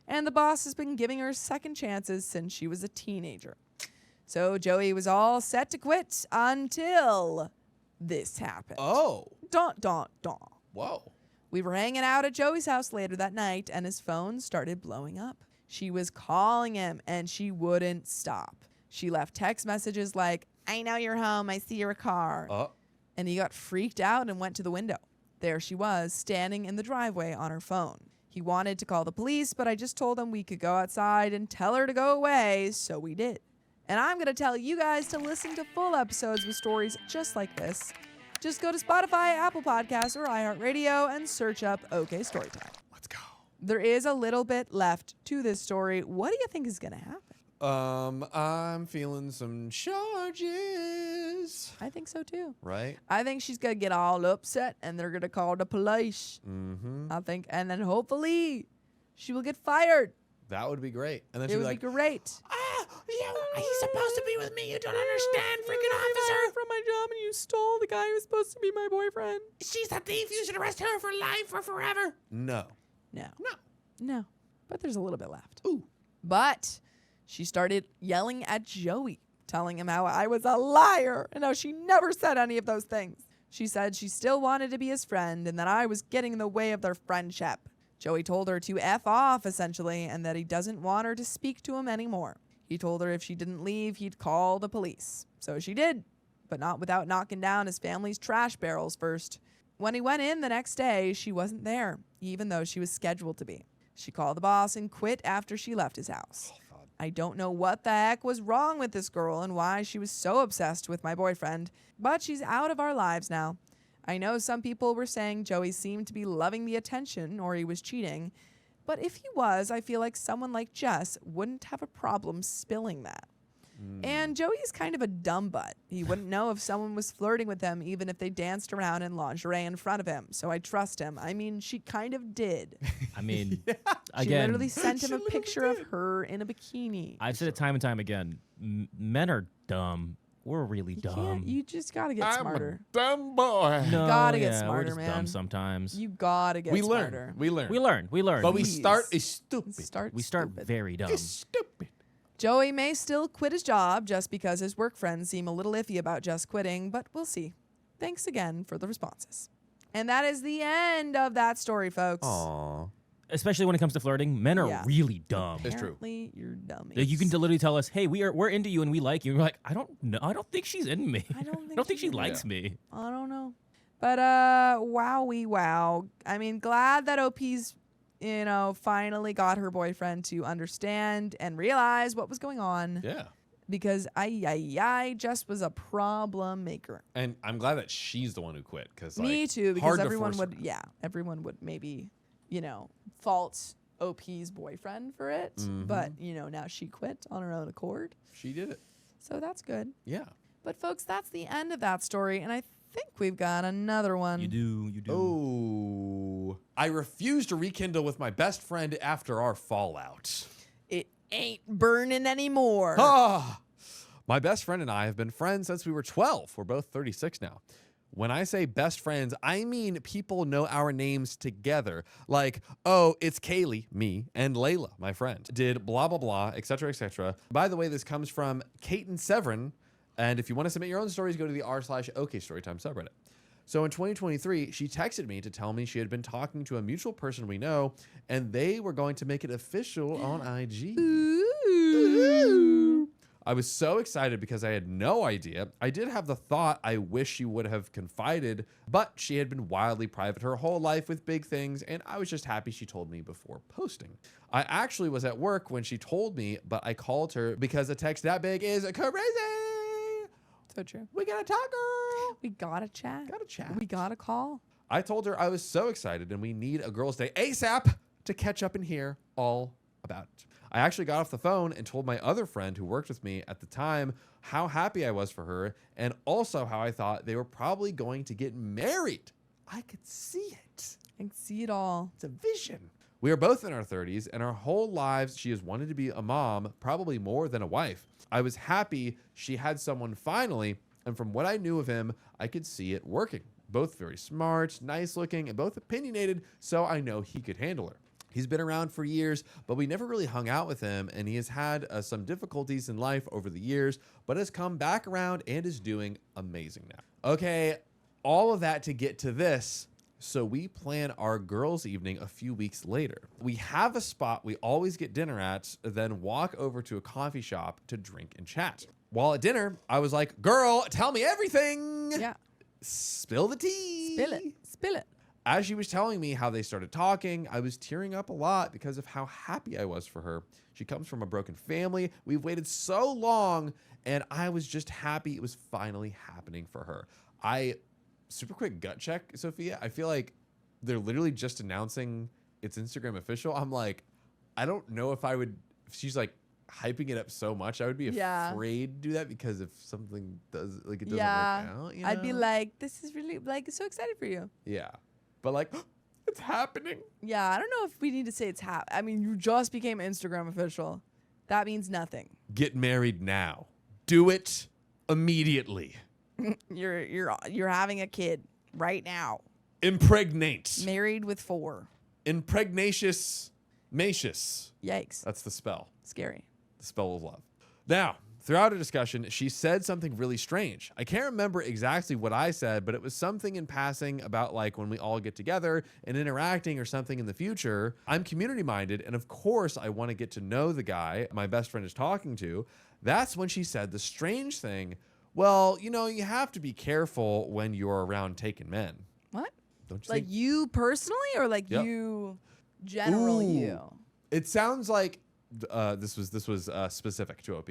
and the boss has been giving her second chances since she was a teenager. So Joey was all set to quit until this happened. Oh. Dun, dun, dun. Whoa. We were hanging out at Joey's house later that night, and his phone started blowing up. She was calling him, and she wouldn't stop. She left text messages like, I know you're home. I see your car. And he got freaked out and went to the window. There she was, standing in the driveway on her phone. He wanted to call the police, but I just told him we could go outside and tell her to go away, so we did. And I'm going to tell you guys to listen to full episodes with stories just like this. Just go to Spotify, Apple Podcasts, or iHeartRadio and search up OK Storytime. Let's go. There is a little bit left to this story. What do you think is going to happen? I'm feeling some charges. I think so too. Right? I think she's going to get all upset and they're going to call the police. Mm-hmm. I think. And then hopefully she will get fired. That would be great. And then It she'd would be like, be great. he's supposed to be with me. You don't understand, freaking officer. From my job and you stole the guy who was supposed to be my boyfriend. She's a thief. You should arrest her for life or forever. No. No. But there's a little bit left. Ooh. But she started yelling at Joey, telling him how I was a liar and how she never said any of those things. She said she still wanted to be his friend and that I was getting in the way of their friendship. Joey told her to F off, essentially, and that he doesn't want her to speak to him anymore. He told her if she didn't leave, he'd call the police. So she did, but not without knocking down his family's trash barrels first. When he went in the next day, she wasn't there, even though she was scheduled to be. She called the boss and quit after she left his house. I don't know what the heck was wrong with this girl and why she was so obsessed with my boyfriend, but she's out of our lives now. I know some people were saying Joey seemed to be loving the attention or he was cheating, but if he was, I feel like someone like Jess wouldn't have a problem spilling that. And Joey's kind of a dumb butt. He wouldn't know if someone was flirting with him even if they danced around in lingerie in front of him, so I trust him. I mean, she kind of did. I mean, She again, literally sent him a picture of her in a bikini. I've said it time and time again. Men are dumb. We're really You dumb. can't- You just gotta get smarter. Dumb boy. No, gotta get yeah, smarter, we're just man. dumb sometimes. You gotta get We smarter. learn. We learn. We learn. But we Please. start is stupid. Start We start stupid. very dumb. It's stupid. Joey may still quit his job just because his work friends seem a little iffy about just quitting, but we'll see. Thanks again for the responses. And that is the end of that story, folks. Aw. Especially when it comes to flirting, men are Yeah. really dumb. It's true. Apparently, you're dummies. Like, you can literally tell us, "Hey, we're into you and we like you." And we're like, "I don't know. I don't think she's into me. I don't I don't think she she's- likes me." I don't know. But wowie wow. I mean, glad that OP's, finally got her boyfriend to understand and realize what was going on. Yeah. Because I just was a problem maker. And I'm glad that she's the one who quit. Cause, Me too, because hard to everyone force would, her. everyone would maybe, fault OP's boyfriend for it. Mhm. But, now she quit on her own accord. She did it. So that's good. Yeah. But folks, that's the end of that story. And I think we've got another one. You do. Oh. I refuse to rekindle with my best friend after our fallout. It ain't burning anymore. Ah. My best friend and I have been friends since we were 12. We're both 36 now. When I say best friends, I mean people know our names together. Like, oh, it's Kaylee, me, and Layla, my friend, did blah, blah, blah, etc., etc. By the way, this comes from Kate and Severin. And if you want to submit your own stories, go to the r/OK Storytime subreddit. So in 2023, she texted me to tell me she had been talking to a mutual person we know, and they were going to make it official on IG. Ooh. I was so excited because I had no idea. I did have the thought I wish she would have confided, but she had been wildly private her whole life with big things, and I was just happy she told me before posting. I actually was at work when she told me, but I called her because a text that big is crazy. So true. We gotta talk, girl. We gotta chat. Gotta chat. We gotta call. I told her I was so excited and we need a girls' day ASAP to catch up and hear all about it. I actually got off the phone and told my other friend who worked with me at the time how happy I was for her and also how I thought they were probably going to get married. I could see it. I can see it all. It's a vision. We are both in our 30s and our whole lives she has wanted to be a mom, probably more than a wife. I was happy she had someone finally, and from what I knew of him, I could see it working. Both very smart, nice looking, and both opinionated, so I know he could handle her. He's been around for years, but we never really hung out with him, and he has had some difficulties in life over the years, but has come back around and is doing amazing now. Okay, all of that to get to this. So we plan our girls' evening a few weeks later. We have a spot we always get dinner at, then walk over to a coffee shop to drink and chat. While at dinner, I was like, girl, tell me everything. Yeah. Spill the tea. Spill it. Spill it. As she was telling me how they started talking, I was tearing up a lot because of how happy I was for her. She comes from a broken family. We've waited so long, and I was just happy it was finally happening for her. Super quick gut check, Sophia. I feel like they're literally just announcing it's Instagram official. I'm like, I don't know if I would, if she's like hyping it up so much, I would be afraid to do that because if something does, like it doesn't work out, you know? I'd be like, this is really, like, so excited for you. Yeah. But like, it's happening. Yeah, I don't know if we need to say it's I mean, you just became Instagram official. That means nothing. Get married now. Do it immediately. You're having a kid right now. Impregnate. Married with 4. Impregnatious. Macious. Yikes. That's the spell. Scary. The spell of love. Now, throughout a discussion, she said something really strange. I can't remember exactly what I said, but it was something in passing about like when we all get together and interacting or something in the future. I'm community minded, and of course I want to get to know the guy my best friend is talking to. That's when she said the strange thing. Well, you know, you have to be careful when you're around taken men. What? Don't you like think? you personally or like you general you? It sounds like this was specific to OP.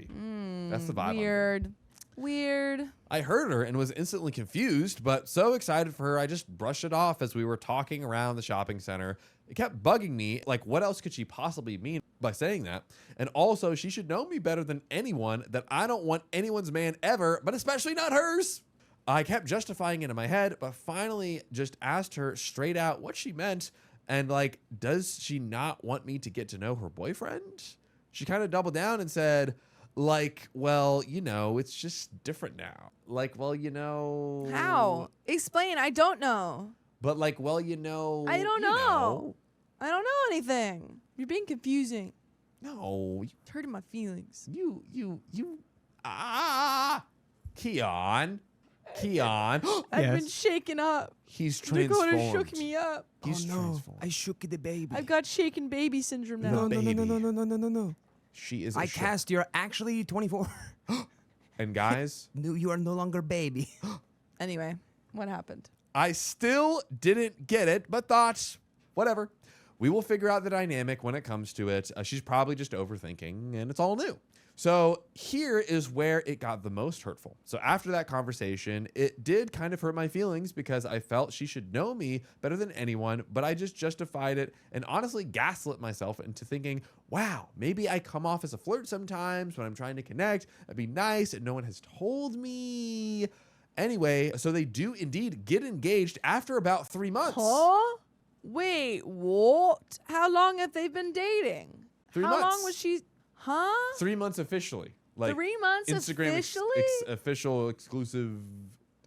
That's the vibe. Weird. I heard her and was instantly confused, but so excited for her, I just brushed it off as we were talking around the shopping center. It kept bugging me, like what else could she possibly mean by saying that? And also, she should know me better than anyone that I don't want anyone's man ever, but especially not hers. I kept justifying it in my head, but finally just asked her straight out what she meant. And like, does she not want me to get to know her boyfriend? She kind of doubled down and said, like, well, you know, it's just different now. Like, well, you know. How? Explain. I don't know. But like, well, you know. I don't know. I don't know anything. You're being confusing. No. It's hurting my feelings. Keon. I've been shaken up. He's transformed. Dakota shook me up. He's transformed. I shook the baby. I've got shaken baby syndrome now. No. She is. I cast. You're actually 24. And guys, No, you are no longer baby. Anyway, what happened? I still didn't get it, but thought, whatever. We will figure out the dynamic when it comes to it. She's probably just overthinking, and it's all new. So here is where it got the most hurtful. So after that conversation, it did kind of hurt my feelings because I felt she should know me better than anyone, but I just justified it and honestly gaslit myself into thinking, wow, maybe I come off as a flirt sometimes when I'm trying to connect. That'd be nice, and no one has told me. Anyway, so they do indeed get engaged after about 3 months. Huh? Wait, what? How long have they been dating? 3 How months. long was she? Huh? 3 months officially. Like 3 months Instagram officially? official exclusive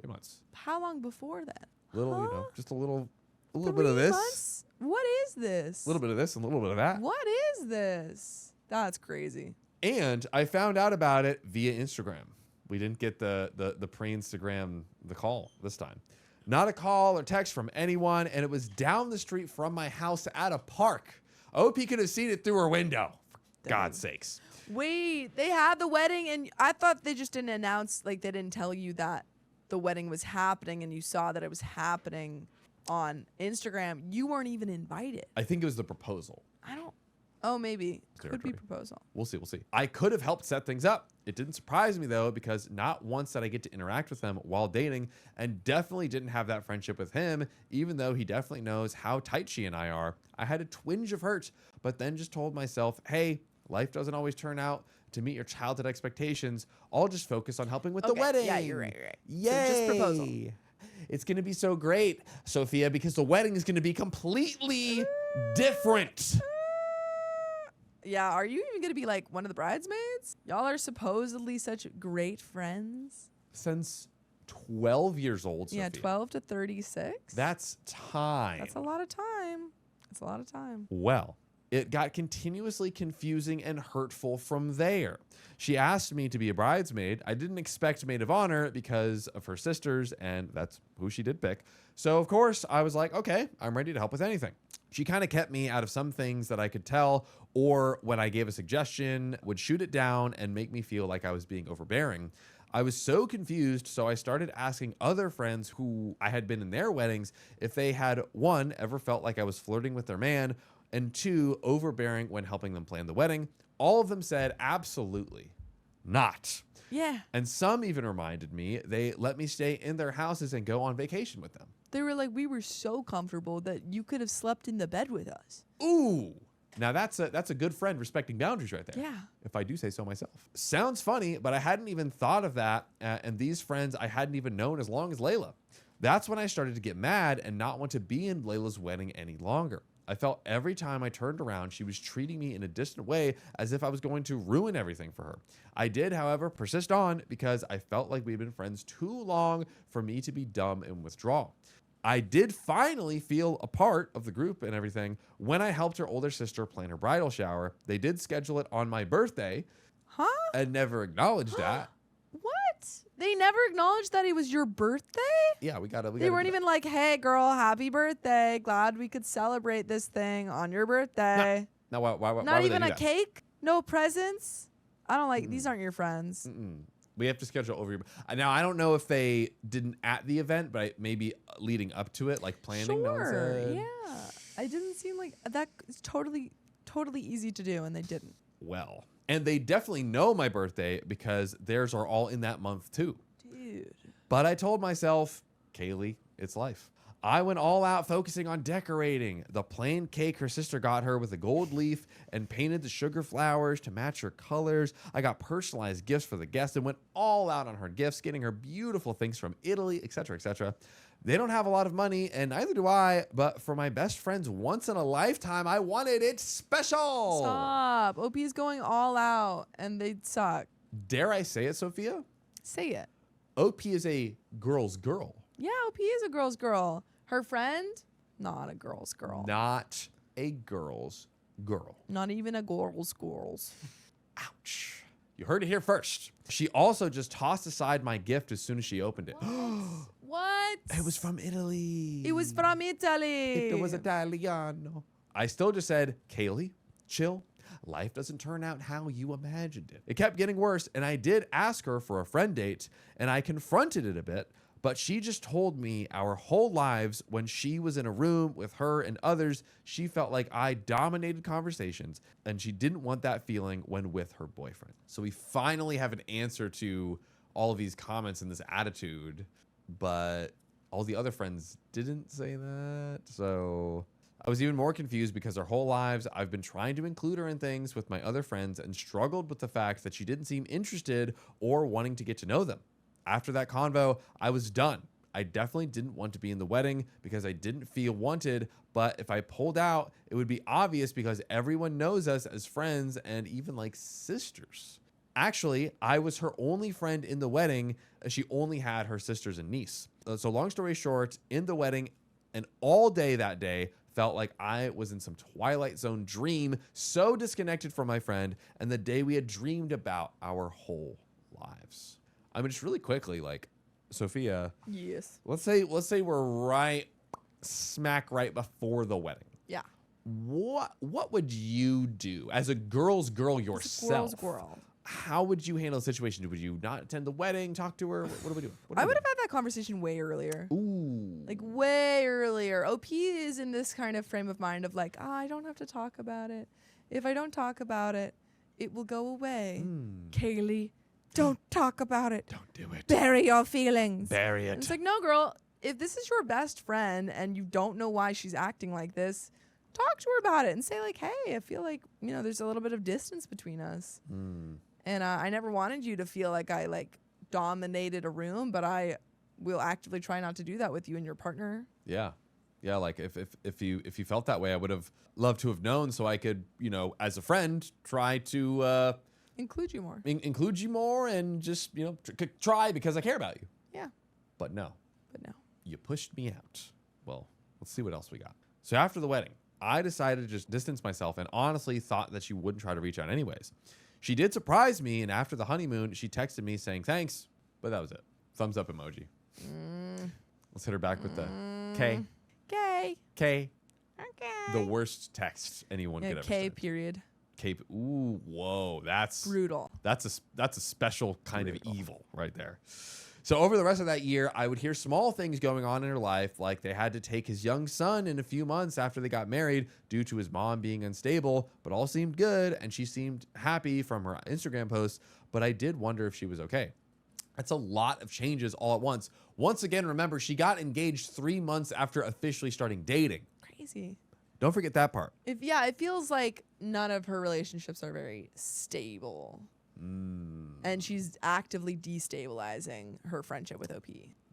3 months. How long before that? Little, Huh? you know, just a little bit 3 of this, months? What is this? a little bit of this, and a little bit of that. What is this? That's crazy. And I found out about it via Instagram. We didn't get the pre-Instagram the call this time. Not a call or text from anyone, and it was down the street from my house at a park. OP could have seen it through her window. God's sakes. Wait, they had the wedding, and I thought they just didn't announce, like they didn't tell you that the wedding was happening, and you saw that it was happening on Instagram. You weren't even invited. I think it was the proposal. I don't. Oh, maybe. Could be Territory. proposal. We'll see. We'll see. I could have helped set things up. It didn't surprise me, though, because not once did I get to interact with them while dating, and definitely didn't have that friendship with him, even though he definitely knows how tight she and I are. I had a twinge of hurt, but then just told myself, hey, life doesn't always turn out to meet your childhood expectations. I'll just focus on helping with the wedding. Yeah, you're right. You're right. Yay. So just proposal. It's going to be so great, Sophia, because the wedding is going to be completely different. Yeah, are you even going to be like one of the bridesmaids? Y'all are supposedly such great friends. Since 12 years old, Sophia. Yeah, 12 to 36. That's time. That's a lot of time. That's a lot of time. Well, it got continuously confusing and hurtful from there. She asked me to be a bridesmaid. I didn't expect maid of honor because of her sisters, and that's who she did pick. So, of course, I was like, okay, I'm ready to help with anything. She kind of kept me out of some things that I could tell, or when I gave a suggestion, would shoot it down and make me feel like I was being overbearing. I was so confused, so I started asking other friends who I had been in their weddings if they had, one, ever felt like I was flirting with their man, and two, overbearing when helping them plan the wedding. All of them said, absolutely not. Yeah. And some even reminded me they let me stay in their houses and go on vacation with them. They were like, we were so comfortable that you could have slept in the bed with us. Ooh. Now that's a good friend respecting boundaries right there. Yeah. If I do say so myself. Sounds funny, but I hadn't even thought of that. And these friends I hadn't even known as long as Layla. That's when I started to get mad and not want to be in Layla's wedding any longer. I felt every time I turned around, she was treating me in a distant way as if I was going to ruin everything for her. I did, however, persist on because I felt like we'd been friends too long for me to be dumb and withdraw. I did finally feel a part of the group and everything when I helped her older sister plan her bridal shower. They did schedule it on my birthday Huh? and never acknowledged that. What? They never acknowledged that it was your birthday? Yeah, we gotta. They weren't even like, hey, girl, happy birthday. Glad we could celebrate this thing on your birthday. No, why Not would even they do a that? cake? No presents? I don't like, these aren't your friends. We have to schedule over your. Now I don't know if they didn't at the event, but maybe leading up to it, like planning. No one Sure, said. yeah. It didn't seem like that. It's totally easy to do, and they didn't. Well, and they definitely know my birthday because theirs are all in that month too. Dude. But I told myself, Kaylee, it's life. I went all out focusing on decorating. The plain cake her sister got her with a gold leaf and painted the sugar flowers to match her colors. I got personalized gifts for the guests and went all out on her gifts, getting her beautiful things from Italy, etc., etc. They don't have a lot of money, and neither do I, but for my best friend's once in a lifetime, I wanted it special. Stop. OP is going all out, and they suck. Dare I say it, Sophia? Say it. OP is a girl's girl. Yeah, OP is a girl's girl. Her friend, not a girl's girl. Not a girl's girl. Not even a girl's. Ouch. You heard it here first. She also just tossed aside my gift as soon as she opened it. What? It was from Italy. It was from Italy. It was Italiano. I still just said, Kaylee, chill. Life doesn't turn out how you imagined it. It kept getting worse, and I did ask her for a friend date, and I confronted it a bit, but she just told me our whole lives when she was in a room with her and others, she felt like I dominated conversations, and she didn't want that feeling when with her boyfriend. So we finally have an answer to all of these comments and this attitude, but all the other friends didn't say that. So I was even more confused because our whole lives I've been trying to include her in things with my other friends and struggled with the fact that she didn't seem interested or wanting to get to know them. After that convo, I was done. I definitely didn't want to be in the wedding because I didn't feel wanted, but if I pulled out, it would be obvious because everyone knows us as friends and even like sisters. Actually, I was her only friend in the wedding. She only had her sisters and niece. So long story short, in the wedding and all day that day, felt like I was in some Twilight Zone dream, so disconnected from my friend and the day we had dreamed about our whole lives. I mean, just really quickly, like, Sophia, Yes. let's say we're right smack right before the wedding. Yeah. what would you do as a girl's girl yourself? Girl's girl. How would you handle the situation? Would you not attend the wedding? Talk to her? What do we do? I would have had that conversation way earlier. Ooh. Like way earlier. OP is in this kind of frame of mind of like, I don't have to talk about it. If I don't talk about it, it will go away. Kaylee, don't talk about it. Don't do it. Bury your feelings. Bury And it. it's like, no, girl, if this is your best friend and you don't know why she's acting like this, talk to her about it and say like, hey, I feel like, there's a little bit of distance between us. And I never wanted you to feel like I like dominated a room, but I will actively try not to do that with you and your partner. Yeah. Yeah, like if you felt that way, I would have loved to have known so I could, as a friend, try to Include you more. include you more and just, try because I care about you. Yeah. But no, But no. you pushed me out. Well, let's see what else we got. So after the wedding, I decided to just distance myself and honestly thought that she wouldn't try to reach out anyways. She did surprise me, and after the honeymoon, she texted me saying thanks, but that was it. Thumbs up emoji. Let's hit her back with the K. K. K. Okay. The worst text anyone could ever K send. period. K. Ooh, whoa, that's Brutal. That's a special kind of evil right there. So over the rest of that year, I would hear small things going on in her life, like they had to take his young son in a few months after they got married due to his mom being unstable, but all seemed good, and she seemed happy from her Instagram posts, but I did wonder if she was okay. That's a lot of changes all at once. Once again, remember, she got engaged 3 months after officially starting dating. Crazy. Don't forget that part. It feels like none of her relationships are very stable. And she's actively destabilizing her friendship with OP.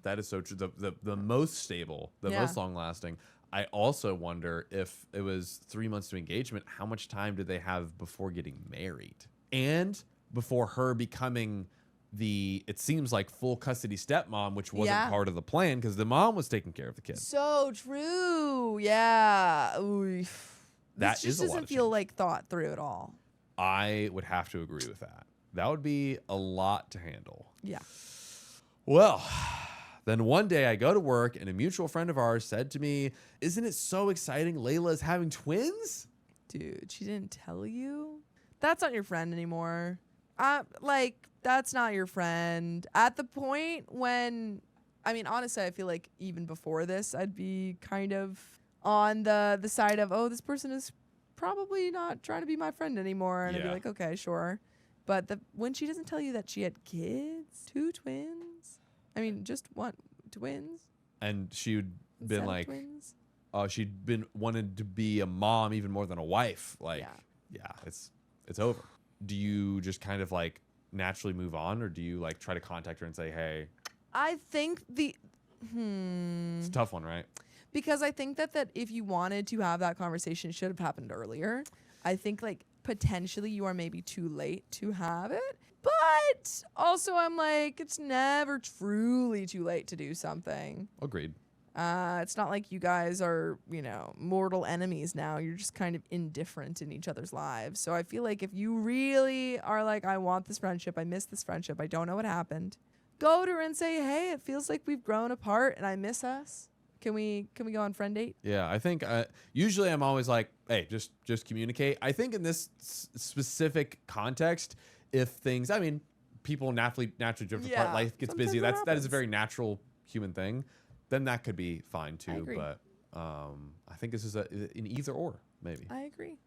That is so true. The most stable, the most long lasting. I also wonder if it was 3 months to engagement, how much time did they have before getting married? And before her becoming it seems like full custody stepmom, which wasn't part of the plan because the mom was taking care of the kid. So true. Yeah. Ooh. That This is just a lot doesn't of feel change. like thought through at all. I would have to agree with that. That would be a lot to handle. Yeah. Well, then one day I go to work and a mutual friend of ours said to me, "Isn't it so exciting Layla is having twins?" Dude, she didn't tell you? That's not your friend anymore. That's not your friend. At the point when, honestly, I feel like even before this, I'd be kind of on the side of, oh, this person is probably not trying to be my friend anymore. And I'd be Yeah. like, okay, sure. But when she doesn't tell you that she had kids, 2 twins, just one, twins. And she'd instead been of like, twins. she'd been wanted to be a mom even more than a wife. Like, yeah, it's over. Do you just kind of like naturally move on, or do you like try to contact her and say, hey? I think It's a tough one, right? because I think that if you wanted to have that conversation, it should have happened earlier. I think like potentially you are maybe too late to have it. But also I'm like, it's never truly too late to do something. Agreed. It's not like you guys are, mortal enemies now. You're just kind of indifferent in each other's lives. So I feel like if you really are like, I want this friendship, I miss this friendship, I don't know what happened, go to her and say, hey, it feels like we've grown apart and I miss us. Can we go on friend date? Yeah, I think usually I'm always like, hey, just communicate. I think in this specific context, if things, people naturally drift apart, life gets busy. sometimes that That is a happens. very natural human thing. Then that could be fine too. agree. But I think this is an either or maybe. I agree.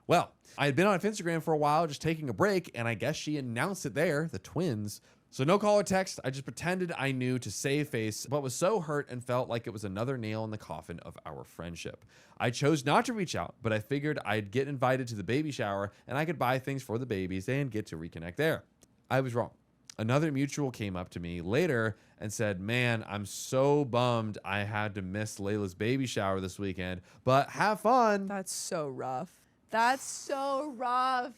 Well, I had been on Instagram for a while, just taking a break, and I guess she announced it there, the twins. So no call or text. I just pretended I knew to save face, but was so hurt and felt like it was another nail in the coffin of our friendship. I chose not to reach out, but I figured I'd get invited to the baby shower and I could buy things for the babies and get to reconnect there. I was wrong. Another mutual came up to me later and said, man, I'm so bummed I had to miss Layla's baby shower this weekend, but have fun. That's so rough. That's so rough.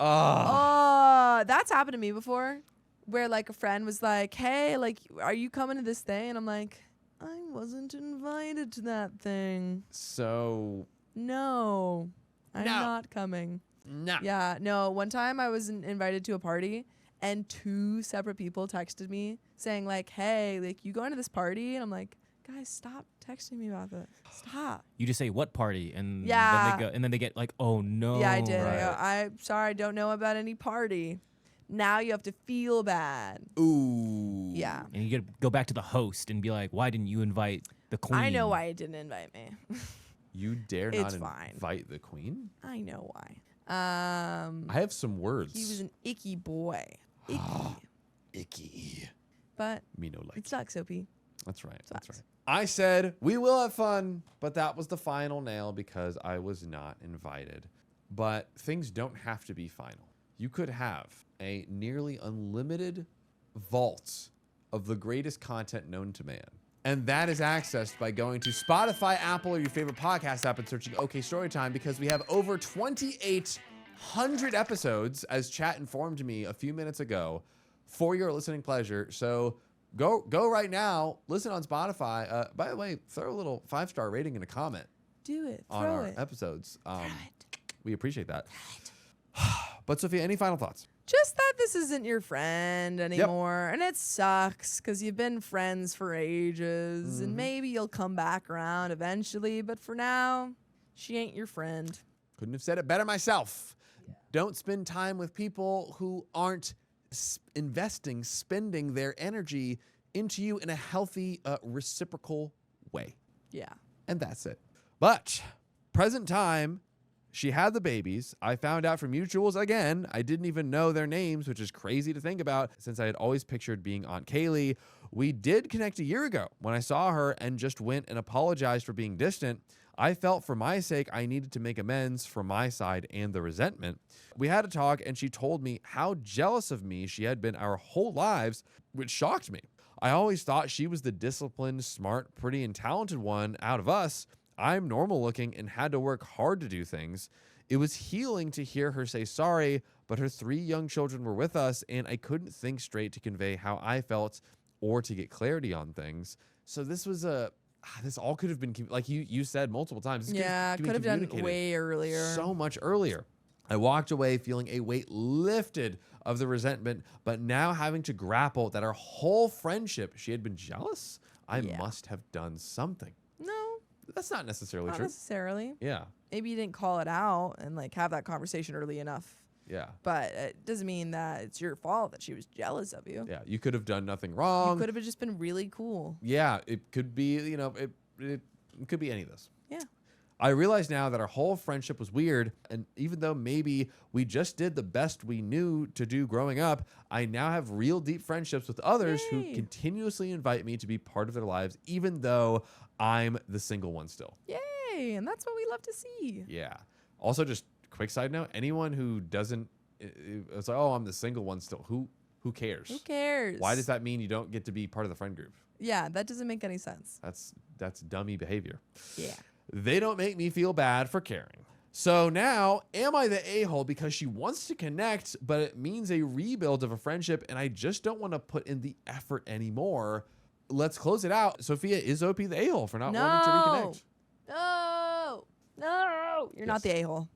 Ah. Oh, that's happened to me before, where like a friend was like, hey, like, are you coming to this thing? And I'm like, I wasn't invited to that thing. So, No, I'm No. not coming. no. Yeah, no. One time I was invited to a party and 2 separate people texted me saying like, hey, like, you going to this party? And I'm like, guys, stop texting me about that. Stop. You just say what party, and Yeah. then they go, and then they get like, oh no. Yeah, I did. I go, right. I'm sorry, I don't know about any party. Now you have to feel bad. Ooh. Yeah. And you get go back to the host and be like, why didn't you invite the queen? I know why he didn't invite me. You dare It's not fine. invite the queen? I know why. I have some words. He was an icky boy. Icky. Icky. But Me no like. it sucks, OP. That's right. That's Sucks. right. I said we will have fun, but that was the final nail because I was not invited. But things don't have to be final. You could have a nearly unlimited vault of the greatest content known to man. And that is accessed by going to Spotify, Apple, or your favorite podcast app and searching OK Storytime because we have over 2,800 episodes, as chat informed me a few minutes ago, for your listening pleasure. So go right now, listen on Spotify. By the way, throw a little 5-star rating and a comment Do it. on Throw our it. episodes. We appreciate that. But Sophia, any final thoughts? Just that this isn't your friend anymore. And it sucks because you've been friends for ages. And maybe you'll come back around eventually. But for now, she ain't your friend. Couldn't have said it better myself. Don't spend time with people who aren't spending their energy into you in a healthy, reciprocal way. Yeah. And that's it. But present time, she had the babies. I found out from mutuals again. I didn't even know their names, which is crazy to think about since I had always pictured being Aunt Kaylee. We did connect a year ago when I saw her and just went and apologized for being distant. I felt for my sake I needed to make amends for my side and the resentment. We had a talk and she told me how jealous of me she had been our whole lives, which shocked me. I always thought she was the disciplined, smart, pretty, and talented one out of us. I'm normal looking and had to work hard to do things. It was healing to hear her say sorry, but her 3 young children were with us and I couldn't think straight to convey how I felt or to get clarity on things. So this was this all could have been, like you said multiple times. This Yeah, could could have done communicated way earlier. so much earlier. I walked away feeling a weight lifted of the resentment, but now having to grapple that our whole friendship, she had been jealous. I Yeah. must have done something. No, That's not necessarily not true. necessarily. Yeah. Maybe you didn't call it out and like have that conversation early enough. Yeah. But it doesn't mean that it's your fault that she was jealous of you. Yeah. You could have done nothing You wrong. could have just been really cool. Yeah. It could be, it could be any of this. Yeah. I realize now that our whole friendship was weird, and even though maybe we just did the best we knew to do growing up, I now have real deep friendships with others who Yay. continuously invite me to be part of their lives, even though I'm the single one still. Yay. And that's what we love to see. Yeah. Also, just quick side note: anyone who doesn't, it's like, oh, I'm the single one still. Who cares? Who cares? Why does that mean you don't get to be part of the friend group? Yeah, that doesn't make any sense. That's dummy behavior. Yeah. They don't make me feel bad for caring. So now, am I the a-hole because she wants to connect, but it means a rebuild of a friendship, and I just don't want to put in the effort anymore? Let's close it out. Sophia, is OP the a-hole for not wanting to reconnect? No. You're not the a-hole.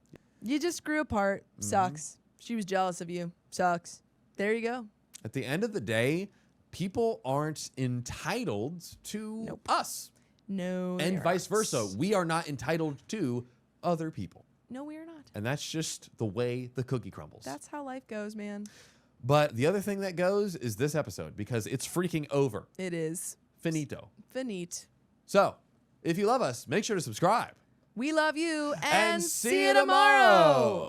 You just grew apart. Sucks. She was jealous of you. Sucks. There you go. At the end of the day, people aren't entitled to us. No. And they're vice not. versa. We are not entitled to other people. No, we are not. And that's just the way the cookie crumbles. That's how life goes, man. But the other thing that goes is this episode because it's freaking over. It is. Finito. Finite. So, if you love us, make sure to subscribe. We love you and see you tomorrow.